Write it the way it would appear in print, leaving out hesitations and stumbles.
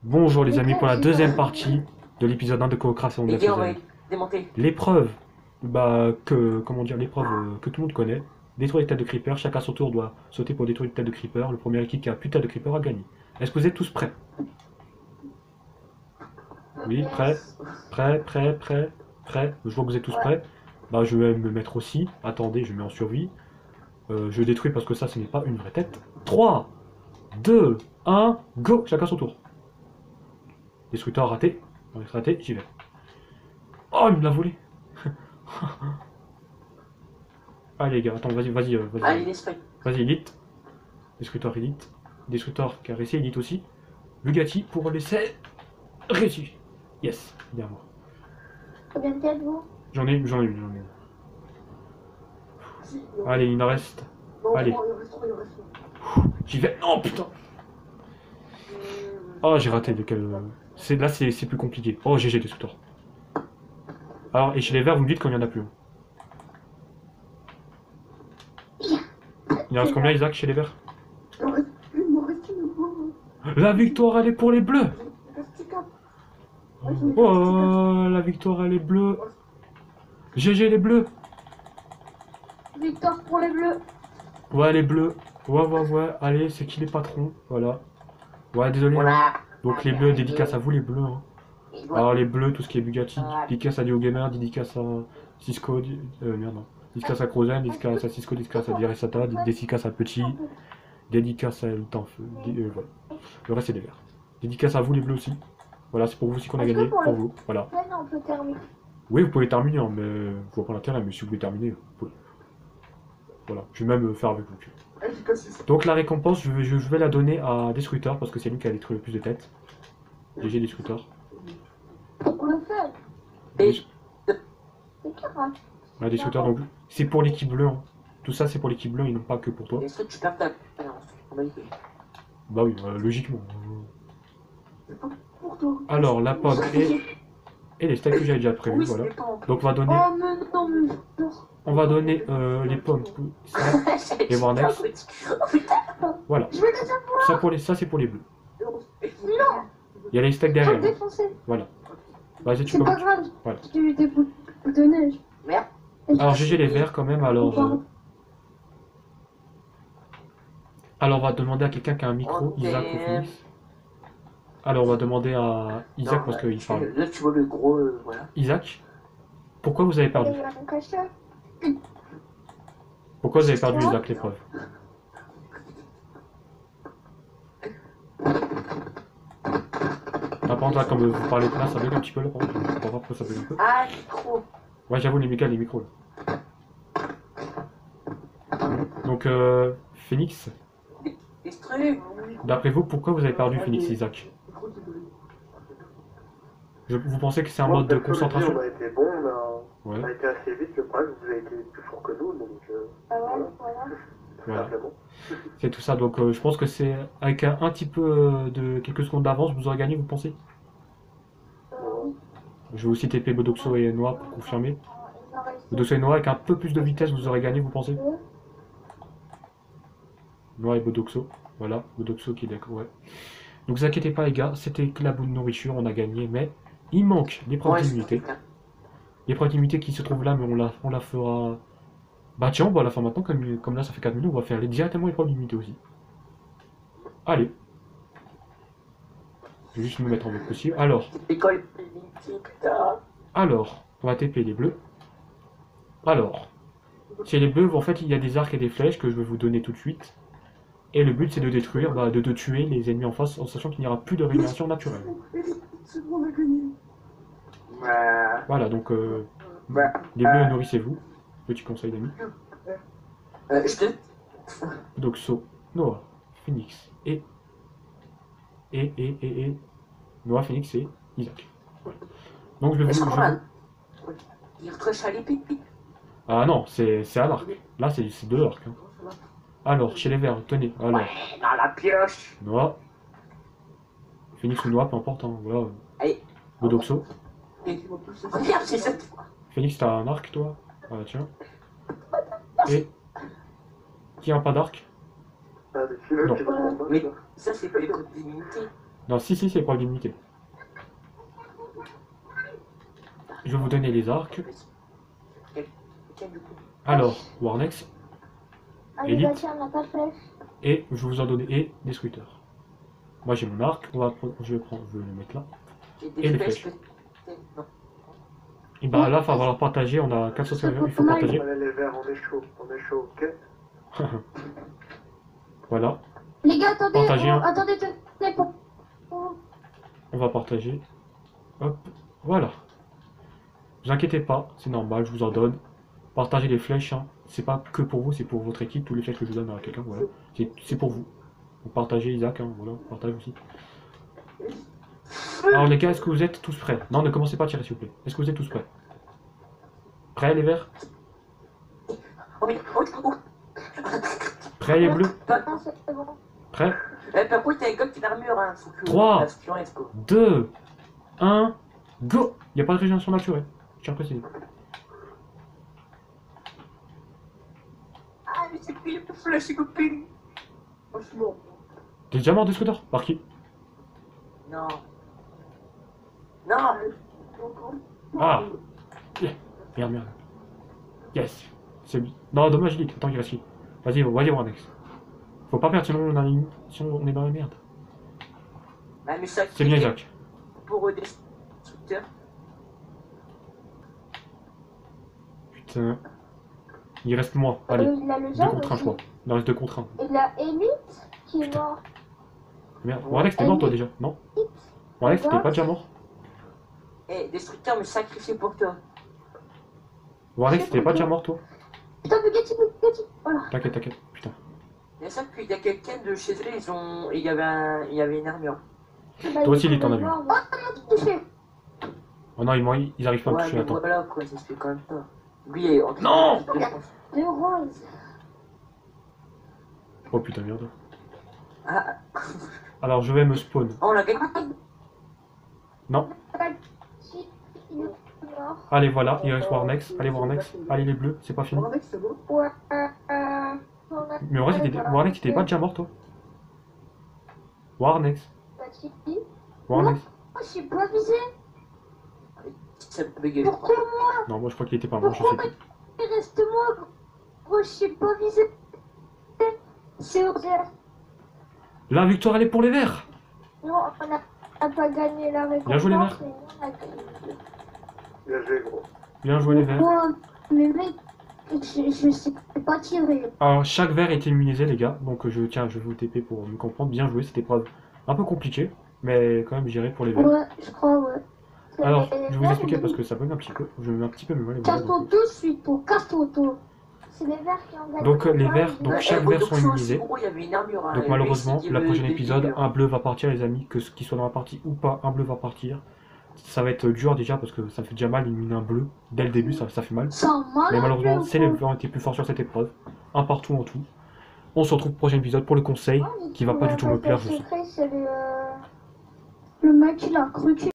Bonjour les amis pour la deuxième partie de l'épisode 1 de Coopération de Les gars, on va amis. démonter. L'épreuve, comment dire, l'épreuve que tout le monde connaît. Détruire les têtes de creeper, chacun à son tour doit sauter pour détruire une tête de creeper. Le premier équipe qui a plus de tête de creeper a gagné. Est-ce que vous êtes tous prêts? Oui, prêts? Prêts. Je vois que vous êtes tous prêts. Bah je vais me mettre aussi. Attendez, je mets en survie. Je détruis parce que ça ce n'est pas une vraie tête. 3, 2, 1, go! Chacun son tour. Destructeur raté. Raté, j'y vais. Oh, il me l'a volé. Allez les gars, attends, Allez, l'esprit. Vas-y, Elite. Destructeur Elite. Destructeur qui a réussi, Elite aussi. Bugatti pour l'essai. Réussi. Yes, bien moi. Combien de têtes vous? J'en ai. Allez, il en reste. Allez. J'y vais. Oh putain. Oh, j'ai raté. Là, c'est plus compliqué. Oh, GG, Destructeur. Alors, et chez les verts, vous me dites quand il n'y en a plus. Il en reste combien, Isaac, chez les verts? La victoire, elle est pour les bleus. Oh, la victoire, elle est bleue. GG, les bleus. Victoire pour les bleus. Ouais, les bleus. Ouais. Allez, c'est qui les patrons? Voilà. Ouais, désolé. Voilà. Donc, les bleus, dédicace à vous, les bleus. Hein. Alors, les bleus, tout ce qui est Bugatti. Dédicace à Dio Gamer, dédicace à Cisco. Merde, non. Dédicace à Crozen, dédicace à Cisco, dédicace à Diresata, dédicace à Petit. Dédicace à Lutanfeu. Voilà. Le reste, c'est des verts. Dédicace à vous, les bleus aussi. Voilà, c'est pour vous aussi qu'on a gagné. Pour vous. Voilà. On peut terminer. Oui, vous pouvez terminer, hein, mais je vois pas l'intérêt, mais si vous voulez terminer, vous pouvez. Voilà, je vais même faire avec vous. Donc la récompense, je vais la donner à Destructeur, parce que c'est lui qui a détruit le plus de têtes. GG Destructeur. On le fait. Et C'est carré. Ouais, Destructeur, donc c'est pour l'équipe bleue. Hein. Tout ça, c'est pour l'équipe bleue, et non pas que pour toi. est-ce que tu perds ta balance? Bah oui, logiquement. Pour toi. Alors, la pomme et les steaks que j'avais déjà prévus, voilà. Donc on va donner, Oh mais non, mais non. on va donner les pommes et Warnex. Voilà. Je vais déjà voir. Ça c'est pour les bleus. Non, Il y a les steaks je vais derrière. le défoncer. Voilà. Vas-y, tu C'est peux. pas grave. Voilà. J'ai eu des bouts de neige. Merde. Alors GG les verts quand même, alors on va demander à quelqu'un qui a un micro, Ok. Isaac ou Phoenix. Alors on va demander à Isaac parce qu'il parle. Là, tu vois le gros. Voilà. Isaac, pourquoi vous avez perdu? Un cachet. Pourquoi vous avez perdu Isaac l'épreuve? Par contre là comme vous parlez là ça bug un petit peu là, par contre, je sais pas pourquoi ça bug un peu. Ah, micro. Ouais j'avoue les micros là. Donc Phoenix, Distrait. d'après vous pourquoi vous avez perdu Phoenix et Isaac? Vous pensez que c'est un mode de concentration? On a été bon, on Ouais. a été assez vite, le problème, vous avez été plus fort que nous, donc Ah ouais, voilà. Voilà. c'est bon. C'est tout ça, donc je pense que c'est avec un petit peu de quelques secondes d'avance, vous aurez gagné, vous pensez? Je vais aussi TP Bodoxo et Noah pour confirmer. Bodoxo et Noah avec un peu plus de vitesse, vous aurez gagné, vous pensez? Noah et Bodoxo, voilà, Bodoxo qui est d'accord, ouais. Donc vous inquiétez pas les gars, c'était que la bout de nourriture, on a gagné, mais il manque l'épreuve d'immunité. L'épreuve d'immunité qui se trouve là, mais on la fera... Bah tiens, on va la faire maintenant, comme là ça fait 4 minutes, on va faire directement l'épreuve d'immunité aussi. Allez. Je vais juste me mettre en mode possible. École politique, putain. Alors, on va TP les bleus. Alors, chez les bleus, en fait, il y a des arcs et des flèches que je vais vous donner tout de suite. Et le but, c'est de détruire, de tuer les ennemis en face, en sachant qu'il n'y aura plus de régénération naturelle. C'est bon, on a gagné. Voilà, donc, les bleus, nourrissez-vous. Petit conseil d'amis. Je te. Doxo, Noah, Phoenix et Noah, Phoenix et Isaac. Voilà. Donc, je vais Est-ce vous... qu'on va. Il retrouve à l'épée. Ah non, c'est à l'arc. Là, c'est 2 arcs. Hein. Alors, chez les verts, tenez. Alors, Ouais, dans la pioche. Noah. Phoenix ou Noah, peu importe. Hein. Voilà. Allez. Bodoxo. Regarde, c'est cette fois. Phoenix, t'as un arc, toi? Voilà, tiens. Et... Qui a pas d'arc? Ah, mais c'est eux Non. qui vont Mais ça, c'est pas les codes d'immunité. Non, si, c'est épreuve limitée. Je vais vous donner les arcs. Quel du coup? Alors, Warnex, Allez, Élite. bah tiens, on n'a pas de flèche. et je vais vous en donner, et Destructeur. Moi j'ai mon arc, je vais le mettre là. Et les flèches. Non. Et bah là, il va falloir partager, on a 4 sauces, il faut partager. Allez, les verts, on est chaud, ok? Voilà, Les gars, attendez, Partagez, hein. attendez, tenez, on va partager. Hop, voilà. Vous inquiétez pas, c'est normal, je vous en donne. Partagez les flèches, hein. C'est pas que pour vous, c'est pour votre équipe. Tous les flèches que je vous donne à quelqu'un, voilà. C'est pour vous. Vous partagez Isaac, hein, voilà, partage aussi. Alors les gars, est-ce que vous êtes tous prêts? Non, ne commencez pas à tirer s'il vous plaît. Est-ce que vous êtes tous prêts? Prêts les verts? Oh oui, oh, oh. Prêts les bleus? Non, c'est bon. Prêts? Par contre, t'as un gars qui a l'armure, hein. Faut que 3, la surlève, quoi. 2, 1, go! Il n'y a pas de régénération naturelle. Je tiens à préciser. Ah, mais c'est plus pour flasher copine. Franchement. T'es déjà mort des scooters? Par qui? Non. Non. Ah! Yeah. Merde. Yes! C'est lui. Non, dommage, Lick. Attends qu'il reste qui. Vas-y, Warnex. Faut pas perdre, sinon on est dans la merde. Ah, mais ça, C'est bien Isaac. pour destructeur. Putain. Il reste moi. Allez. Il a le 2 jaune contre 1, je crois. aussi. Il en reste 2 contre 1. Et la Élite qui est Putain. mort. Merde. Warnex, t'es mort toi déjà? Non? Warnex, t'es pas déjà mort? Eh, destructeur me sacrifié pour toi. Warnex, t'es pas déjà mort toi? Putain, Bugatti. Voilà. T'inquiète. Putain. Il y a ça qu'il y a quelqu'un de chez eux, il y avait une armure. Bah, Toi aussi, il il t'en a vu. Oh, non, touché. Oh non, ils arrivent pas à me Ouais, toucher, mais attends. voilà quoi, ça se fait quand même pas. Lui, en tout Non. cas, je pense. De rose. Oh putain, merde. Ah, Alors je vais me spawn. on l'a gagné. Non. Si, il est mort. Allez, voilà, il reste Warnex. Allez, Warnex. Allez, les bleus, c'est pas fini. Ouais, Mais Warnex, t'es pas déjà mort, toi? Warnex. Warnex. Oh, je suis pas visé. Ça me bugait. Pourquoi moi? Non, moi je crois qu'il était pas mort, je sais plus. Reste-moi. Gros, je suis pas visé. C'est Order. La victoire, elle est pour les verts. Non, on n'a pas gagné la récompense. Bien joué, les verts. mais on a gagné. Bien joué, gros. Bien joué, les verts. Moi, mais mec, je sais pas tirer. Alors, chaque vert est immunisé, les gars. Donc, je vais vous TP pour me comprendre. Bien joué, cette épreuve. Un peu compliquée, mais quand même gérée pour les verts. Ouais, je crois, ouais. Alors, je vais vous expliquer parce que ça bug un petit peu. Je mets un petit peu mes mains, les verts. Casse-toi tout de suite, toi. Casse-toi tout. C'est les verts qui ont gagné. Donc, les verts, donc chaque vert sont immunisés. Il y avait une armure. hein, Donc et malheureusement, puis, la prochaine des épisode, figures. un bleu va partir les amis, que ce qui soit dans la partie ou pas, un bleu va partir. Ça va être dur déjà parce que ça fait déjà mal d'éliminer un bleu. Dès le début, ça fait mal. Sans mal. Mais malheureusement, c'est les verts ont été plus forts sur cette épreuve. Un partout en tout. On se retrouve au prochain épisode pour le conseil qui va pas du tout me plaire, je sens. Le mec, il a cru qu'il